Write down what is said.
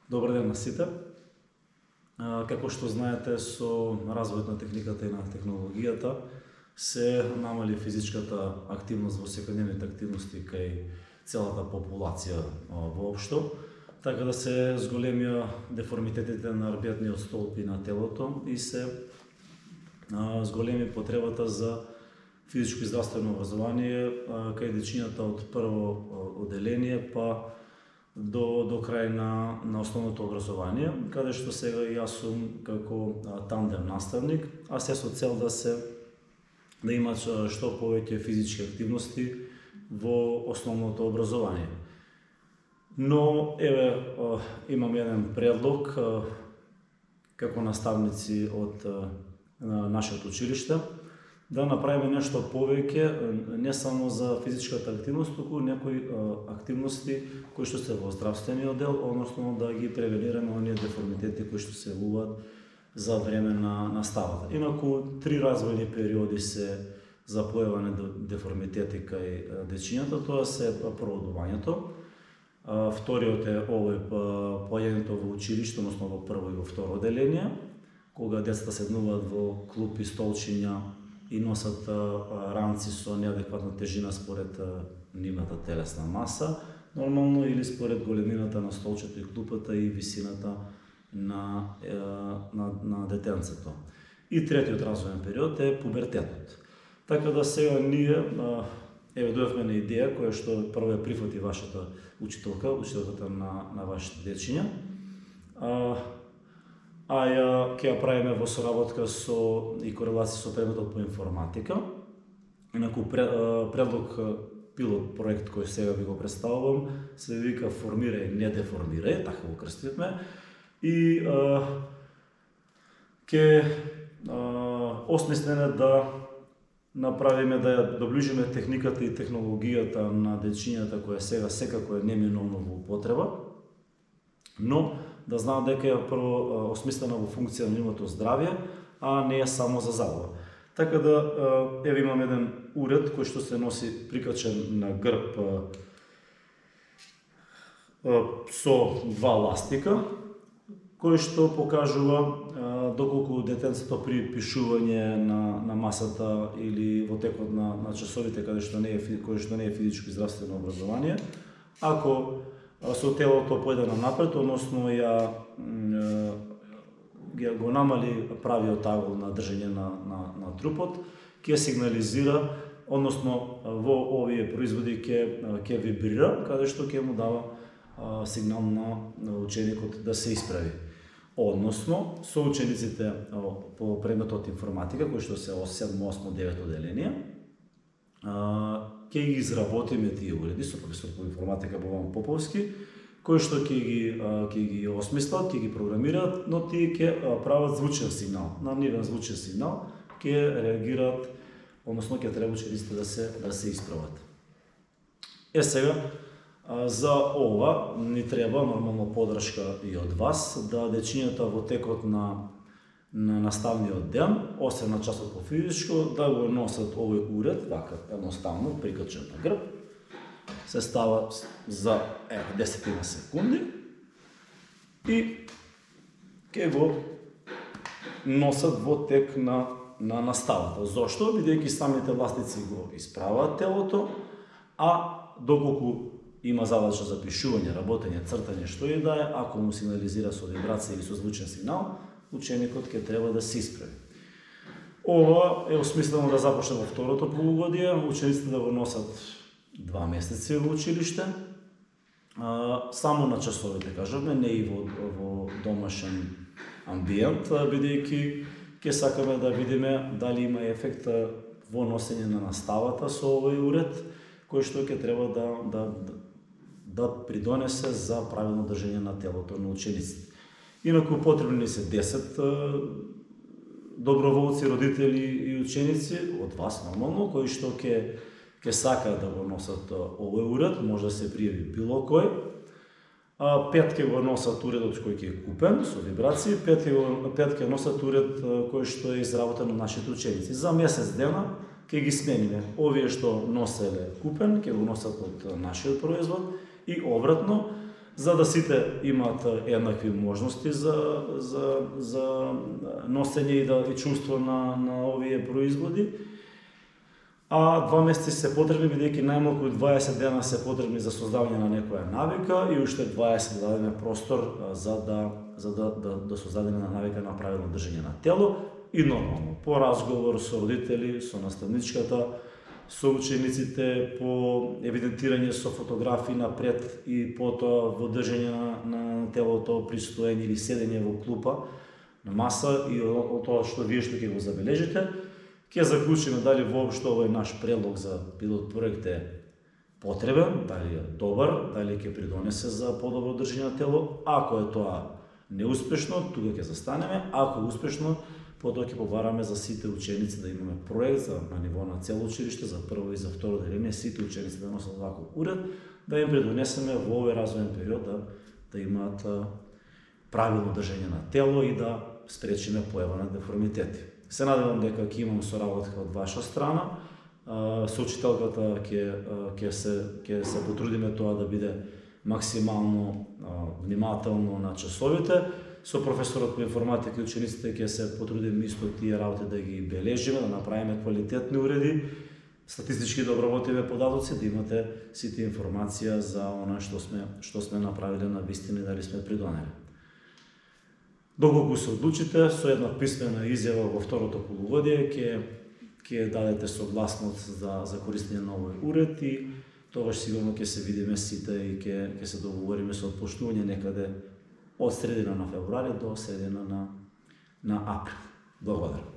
Добар ден на сите. Како што знаете, со развојот на техниката и на технологијата се намали физичката активност во секојдневните активности кај целата популација воопшто, така да се зголемија деформитетите на рбетниот столб и на телото и се зголеми потребата за физичко и здравствено образование кај дечињата од прво оделение па до крај на основното образование, каде што сега јас сум како тандем наставник, а се со цел да имат што повеќе физички активности во основното образование. Но имам еден предлог како наставници од нашето училиште да направиме нешто повеќе не само за физичката активност, туку некои активности кои што се во здравствениот дел, односно да ги превенираме оние деформитети кои што се јавуваат за време на наставата. Инаку, 3 развојни периоди се за појава на деформитети кај дечињата, тоа се породувањето, вториот е овој поаѓањето во училиште, односно во прво и во второ оделение, кога децата седнуваат во клупи, столчиња и носат рамци со неадекватна тежина според нивната телесна маса, нормално, или според големината на столчето и клупата и висината на детенцето. И третиот развојен период е пубертетот. Така да сега ние дојавме на идеја која што прво ја прифати вашата учителката на вашите дечиња, ќе ја правиме во соработка и корелација со предметот по информатика. Инаку предлог пилот проект кој сега ви го представувам се вика Формирај, не деформирај, така го крстивме. И ќе осмислиме да направиме, да ја доближиме техниката и технологијата на дечињата која сега секако е неминовно во употреба, но да знаат дека е прво осмислена во функција на нивното здравје, а не е само за забава. Така да, имам еден уред кој што се носи прикачен на грб со 2 ластика, кој што покажува доколку детенцето при пишување на масата или во текот на часовите кој што не е физичко и здравствено образование, ако со телото појде напред, односно го намали правиот агол на држење на трупот, ќе сигнализира, односно во овие производи ќе вибрира, каде што ќе му дава сигнал на ученикот да се исправи. Односно, со учениците по предметот информатика, кои што се 7, 8, 9 оделение, ќе ги изработиме тие уреди со професор по информатика Богдан Поповски, кои што ќе ги осмислат, ќе ги програмираат, но тие ќе прават звучен сигнал. На нивен звучен сигнал ќе реагираат, односно ќе треба учениците да се исправат. Сега, за ова ни треба нормално подршка и од вас, да дечињата во текот на наставниот ден, освен на часот по физичко, да го носат овој уред, така едноставно, прикачен на грб, се става за 10 секунди и ќе го носат во тек на наставата. Зошто? Бидејќи самите властници го исправаат телото, а доколку има задача за пишување, работење, цртање, што и да е, ако му сигнализира со вибрација или со звучен сигнал, ученикот ќе треба да се исправи. Ова е осмислено да започне во второто полугодие, учениците да го носат 2 месеци во училиште, само на часовите, кажаме, не и во домашен амбиент, бидејќи ќе сакаме да видиме дали има ефект во носење на наставата со овој уред, кој што ќе треба да придонесе за правилно држење на телото на учениците. Инаку потребни се 10 доброволци, родители и ученици, од вас нормално, кои што ќе сакаат да го носат овој уред, може да се пријави било кој. 5 ќе го носат уредот кој ќе е купен со вибрации, 5 ќе носат уред кој што е изработен од нашите ученици. За месец дена ќе ги смениме. Овие што носеле купен ќе го носат од нашиот производ и обратно за да сите имаат еднакви можности за носење и чувство на овие производи. А 2 месеци се потребни, бидејќи најмалку 20 дена се потребни за создавање на некоја навика и уште 20 да дадеме простор за да создадеме на навика на правилно држење на тело и нормално по разговор со родители, со наставничката, со учениците, по евидентирање со фотографии напред и потоа во држење на телото, при стоење или седење во клупа на маса и од тоа што вие што ќе го забележите. Ќе заклучиме дали воопшто овој наш предлог за пилот проект е потребен, дали е добар, дали ќе придонесе за подобро држење на тело. Ако е тоа неуспешно, тука ќе застанеме. Ако е успешно, потоа ќе побараме за сите ученици да имаме проект на ниво на цело училиште, за прво и за второ деление, сите ученици да носат ваков уред, да им придонесеме во овој развоен период да имаат правилно држење на тело и да спречиме појава на деформитети. Се надевам дека ќе имам соработка од ваша страна. Со учителката ќе се потрудиме тоа да биде максимално внимателно на часовите. Со професорот по информатика и учениците ќе се потрудиме исто тие работи да ги бележиме, да направиме квалитетни уреди, статистички да обработиме податоци, да имате сите информација за она што сме направиле на вистина и дали сме придонели. Доколку се одлучите, со една писмена изјава во второто полугодие ќе дадете согласност за користење на овој уред и тогаш сигурно ќе се видиме сите и ќе се договориме со отпочнување некаде од средина на февруари до средина на април. Благодарам.